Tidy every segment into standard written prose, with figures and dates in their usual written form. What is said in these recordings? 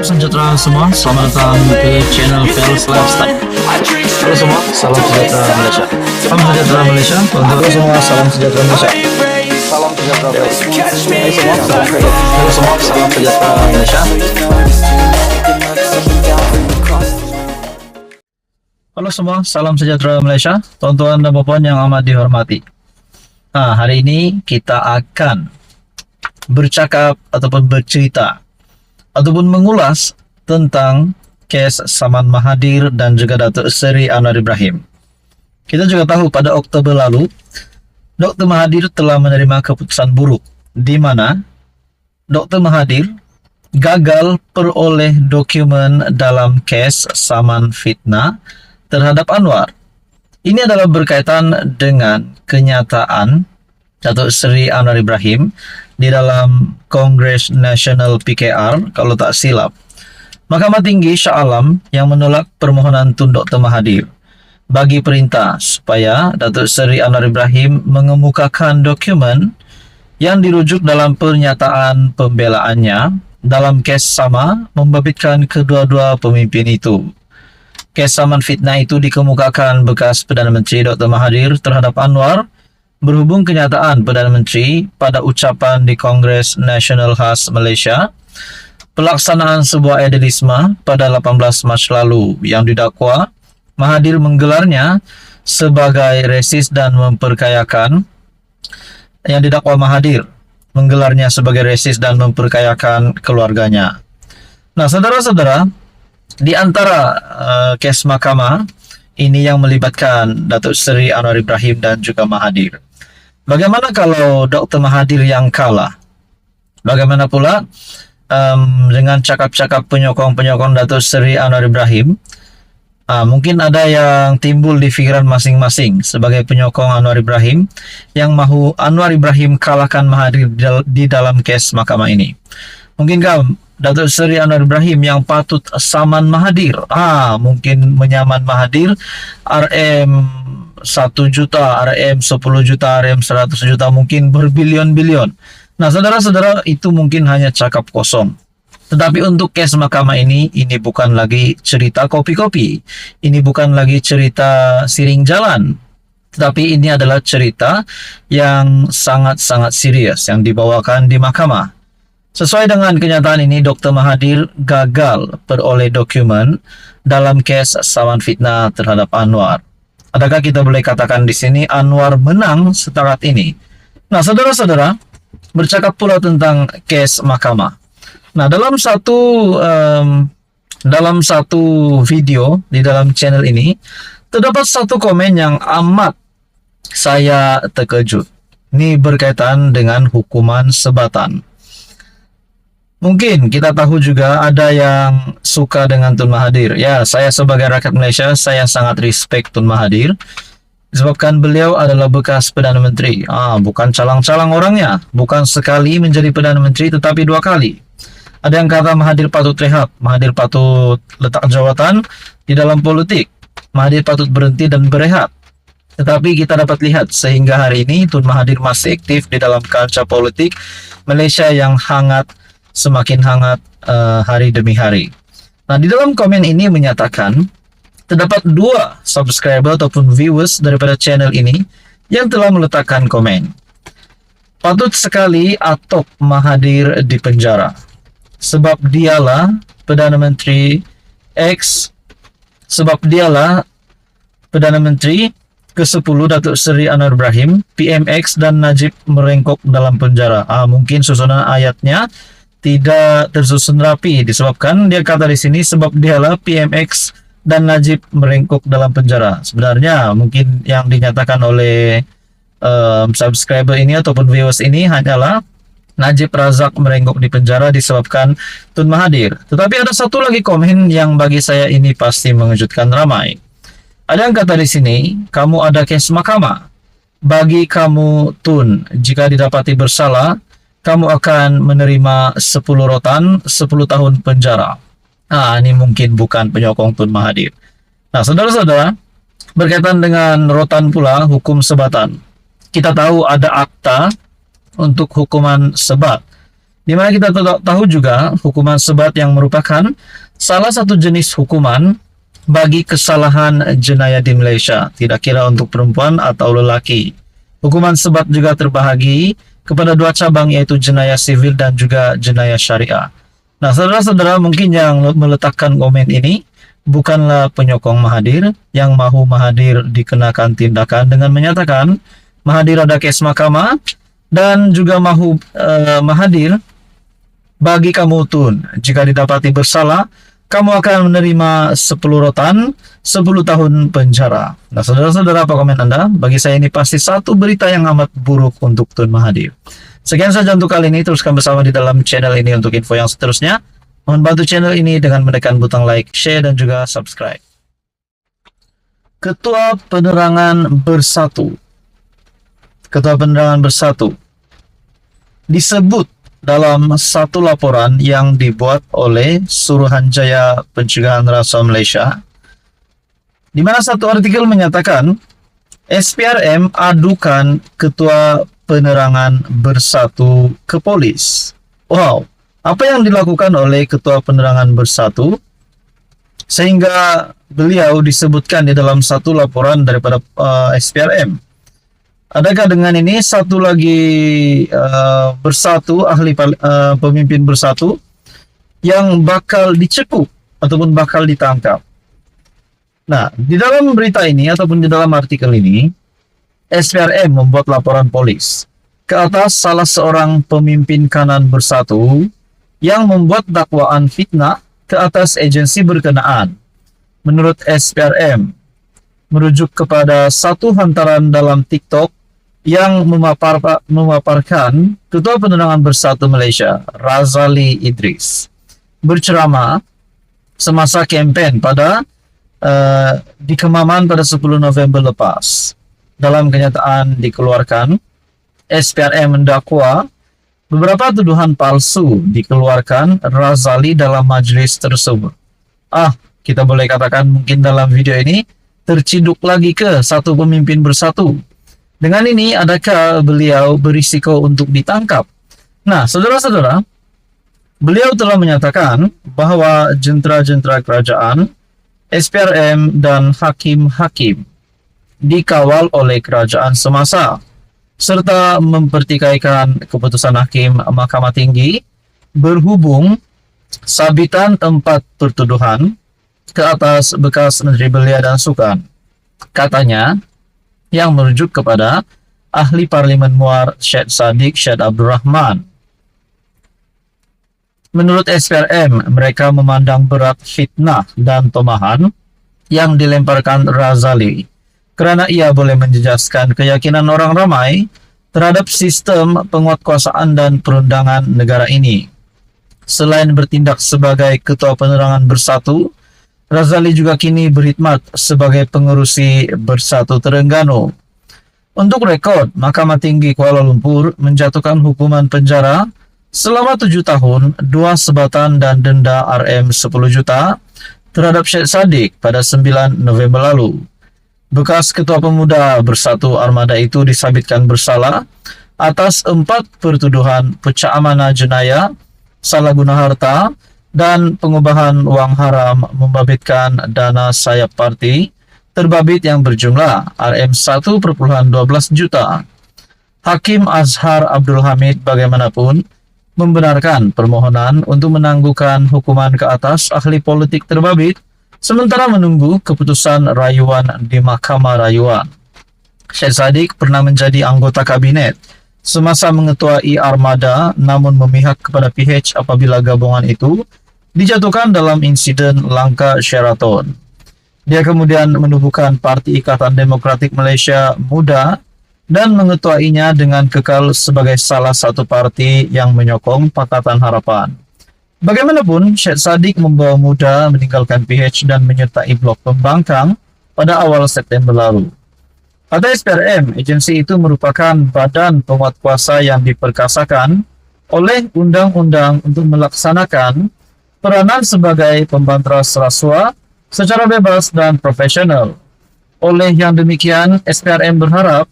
Sejahtera semua, selamat datang ke channel Pels Lifestyle. Halo semua, salam sejahtera Malaysia. Salam sejahtera Malaysia. Halo semua, salam sejahtera Malaysia. Salam sejahtera Malaysia. Halo semua, salam sejahtera Malaysia. Halo semua, salam sejahtera Malaysia. Tuan-tuan dan puan yang amat dihormati. Nah, hari ini kita akan bercakap ataupun bercerita ataupun mengulas tentang kes Saman Mahathir dan juga Datuk Seri Anwar Ibrahim. Kita juga tahu pada Oktober lalu, Dr. Mahathir telah menerima keputusan buruk di mana Dr. Mahathir gagal peroleh dokumen dalam kes Saman Fitnah terhadap Anwar. Ini adalah berkaitan dengan kenyataan Datuk Seri Anwar Ibrahim di dalam Kongres Nasional PKR, kalau tak silap. Mahkamah Tinggi Shah Alam yang menolak permohonan Tun Dr. Mahathir bagi perintah supaya Datuk Seri Anwar Ibrahim mengemukakan dokumen yang dirujuk dalam pernyataan pembelaannya dalam kes sama membabitkan kedua-dua pemimpin itu. Kes Saman Fitnah itu dikemukakan bekas Perdana Menteri Dr. Mahathir terhadap Anwar berhubung kenyataan Perdana Menteri pada ucapan di Kongres Nasional Khas Malaysia pelaksanaan sebuah idealisme pada 18 Mac lalu yang didakwa Mahathir menggelarnya sebagai resis dan memperkayakan keluarganya. Nah, saudara-saudara, di antara kes mahkamah ini yang melibatkan Datuk Seri Anwar Ibrahim dan juga Mahathir. Bagaimana kalau Dr. Mahathir yang kalah? Bagaimana pula dengan cakap-cakap penyokong-penyokong Datuk Seri Anwar Ibrahim? Mungkin ada yang timbul di fikiran masing-masing sebagai penyokong Anwar Ibrahim yang mahu Anwar Ibrahim kalahkan Mahathir di dalam kes mahkamah ini. Mungkinkah Datuk Seri Anwar Ibrahim yang patut saman Mahathir? Mungkin menyaman Mahathir RM 1 juta, RM 10 juta, RM 100 juta, mungkin berbilion-bilion. Nah, saudara-saudara, itu mungkin hanya cakap kosong. Tetapi untuk kes mahkamah ini bukan lagi cerita kopi-kopi. Ini bukan lagi cerita siring jalan. Tetapi ini adalah cerita yang sangat-sangat serius yang dibawakan di mahkamah. Sesuai dengan kenyataan ini, Dr. Mahathir gagal peroleh dokumen dalam kes Saman Fitnah terhadap Anwar. Adakah kita boleh katakan di sini Anwar menang setakat ini? Nah, saudara-saudara, bercakap pula tentang kes mahkamah. Nah, dalam satu video di dalam channel ini terdapat satu komen yang amat saya terkejut. Ini berkaitan dengan hukuman sebatan. Mungkin kita tahu juga ada yang suka dengan Tun Mahathir. Ya, saya sebagai rakyat Malaysia, saya sangat respect Tun Mahathir. Disebabkan beliau adalah bekas Perdana Menteri. Bukan calang-calang orangnya. Bukan sekali menjadi Perdana Menteri, tetapi 2 kali. Ada yang kata Mahathir patut rehat. Mahathir patut letak jawatan di dalam politik. Mahathir patut berhenti dan berehat. Tetapi kita dapat lihat sehingga hari ini Tun Mahathir masih aktif di dalam kancah politik Malaysia yang semakin hangat hari demi hari. Nah, di dalam komen ini menyatakan terdapat 2 subscriber ataupun viewers daripada channel ini yang telah meletakkan komen. Patut sekali Atop Mahathir di penjara sebab dialah Perdana Menteri ke-10 Datuk Seri Anwar Ibrahim, PMX dan Najib merengkok dalam penjara. Mungkin susunan ayatnya tidak tersusun rapi disebabkan dia kata di sini sebab dialah PMX dan Najib merengkok dalam penjara. Sebenarnya mungkin yang dinyatakan oleh subscriber ini ataupun viewers ini hanyalah Najib Razak merengkok di penjara disebabkan Tun Mahathir. Tetapi ada satu lagi komen yang bagi saya ini pasti mengejutkan ramai. Ada yang kata di sini, kamu ada kes mahkamah. Bagi kamu Tun, jika didapati bersalah, kamu akan menerima 10 rotan, 10 tahun penjara. Ini mungkin bukan penyokong Tun Mahathir. Nah, saudara-saudara, berkaitan dengan rotan pula hukum sebatan. Kita tahu ada akta untuk hukuman sebat. Di mana kita tahu juga hukuman sebat yang merupakan salah satu jenis hukuman bagi kesalahan jenayah di Malaysia, tidak kira untuk perempuan atau lelaki. Hukuman sebat juga terbahagi kepada dua cabang, yaitu jenayah sivil dan juga jenayah syariah. Nah, saudara-saudara mungkin yang meletakkan komen ini bukanlah penyokong Mahathir. Yang mahu Mahathir dikenakan tindakan dengan menyatakan Mahathir ada kes mahkamah, dan juga mahu Mahathir bagi kamu tun, jika didapati bersalah kamu akan menerima 10 rotan, 10 tahun penjara. Nah, saudara-saudara, apa komen Anda? Bagi saya ini pasti satu berita yang amat buruk untuk Tun Mahathir. Sekian saja untuk kali ini. Teruskan bersama di dalam channel ini untuk info yang seterusnya. Mohon bantu channel ini dengan menekan butang like, share, dan juga subscribe. Ketua Penerangan Bersatu. Ketua Penerangan Bersatu disebut dalam satu laporan yang dibuat oleh Suruhanjaya Pencegahan Rasuah Malaysia, di mana satu artikel menyatakan SPRM adukan Ketua Penerangan Bersatu ke polis. Wow, apa yang dilakukan oleh Ketua Penerangan Bersatu sehingga beliau disebutkan di dalam satu laporan daripada SPRM? Adakah dengan ini satu lagi bersatu ahli pemimpin bersatu yang bakal dicekuk ataupun bakal ditangkap? Nah, di dalam berita ini ataupun di dalam artikel ini, SPRM membuat laporan polis ke atas salah seorang pemimpin kanan bersatu yang membuat dakwaan fitnah ke atas agensi berkenaan. Menurut SPRM, merujuk kepada satu hantaran dalam TikTok yang memaparkan Ketua Penerangan Bersatu Malaysia, Razali Idris, berceramah semasa kempen di Kemaman pada 10 November lepas. Dalam kenyataan dikeluarkan, SPRM mendakwa beberapa tuduhan palsu dikeluarkan Razali dalam majlis tersebut. Kita boleh katakan mungkin dalam video ini terciduk lagi ke satu pemimpin bersatu. Dengan ini, adakah beliau berisiko untuk ditangkap? Nah, saudara-saudara, beliau telah menyatakan bahwa jentera-jentera kerajaan, SPRM, dan hakim-hakim dikawal oleh kerajaan semasa, serta mempertikaikan keputusan hakim Mahkamah Tinggi berhubung sabitan 4 pertuduhan ke atas bekas Menteri Belia dan Sukan. Katanya, yang merujuk kepada ahli Parlimen Muar Syed Saddiq Syed Abdul Rahman. Menurut SPRM, mereka memandang berat fitnah dan tomahan yang dilemparkan Razali kerana ia boleh menjejaskan keyakinan orang ramai terhadap sistem penguatkuasaan dan perundangan negara ini. Selain bertindak sebagai Ketua Penerangan Bersatu, Razali juga kini berkhidmat sebagai pengerusi Bersatu Terengganu. Untuk rekod, Mahkamah Tinggi Kuala Lumpur menjatuhkan hukuman penjara selama 7 tahun, 2 sebatan dan denda RM 10 juta terhadap Syed Saddiq pada 9 November lalu. Bekas Ketua Pemuda Bersatu Armada itu disabitkan bersalah atas 4 pertuduhan pecah amanah jenayah, salah guna harta, dan pengubahan wang haram membabitkan dana sayap parti terbabit yang berjumlah RM 1,12 juta. Hakim Azhar Abdul Hamid bagaimanapun membenarkan permohonan untuk menangguhkan hukuman ke atas ahli politik terbabit sementara menunggu keputusan rayuan di Mahkamah Rayuan. Syed Saddiq pernah menjadi anggota kabinet semasa mengetuai Armada, namun memihak kepada PH apabila gabungan itu dijatuhkan dalam insiden langka Sheraton. Dia kemudian menubuhkan Parti Ikatan Demokratik Malaysia Muda dan mengetuainya dengan kekal sebagai salah satu parti yang menyokong Pakatan Harapan. Bagaimanapun, Syed Saddiq membawa Muda meninggalkan PH dan menyertai blok pembangkang pada awal September lalu. Kata SPRM, agensi itu merupakan badan penguat kuasa yang diperkasakan oleh undang-undang untuk melaksanakan peranan sebagai pembanteras rasuah secara bebas dan profesional. Oleh yang demikian, SPRM berharap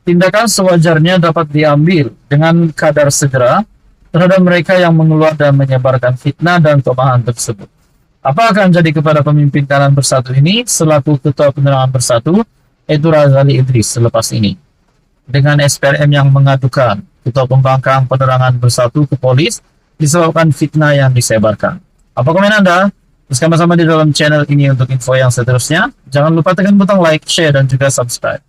tindakan sewajarnya dapat diambil dengan kadar segera, terhadap mereka yang mengeluar dan menyebarkan fitnah dan kelemahan tersebut. Apa akan jadi kepada pemimpin Kanan Bersatu ini selaku Ketua Penerangan Bersatu, yaitu Razali Idris selepas ini? Dengan SPRM yang mengadukan Ketua Pembangkang Penerangan Bersatu ke polis disebabkan fitnah yang disebarkan. Apa komen Anda? Teruskan bersama di dalam channel ini untuk info yang seterusnya. Jangan lupa tekan butang like, share, dan juga subscribe.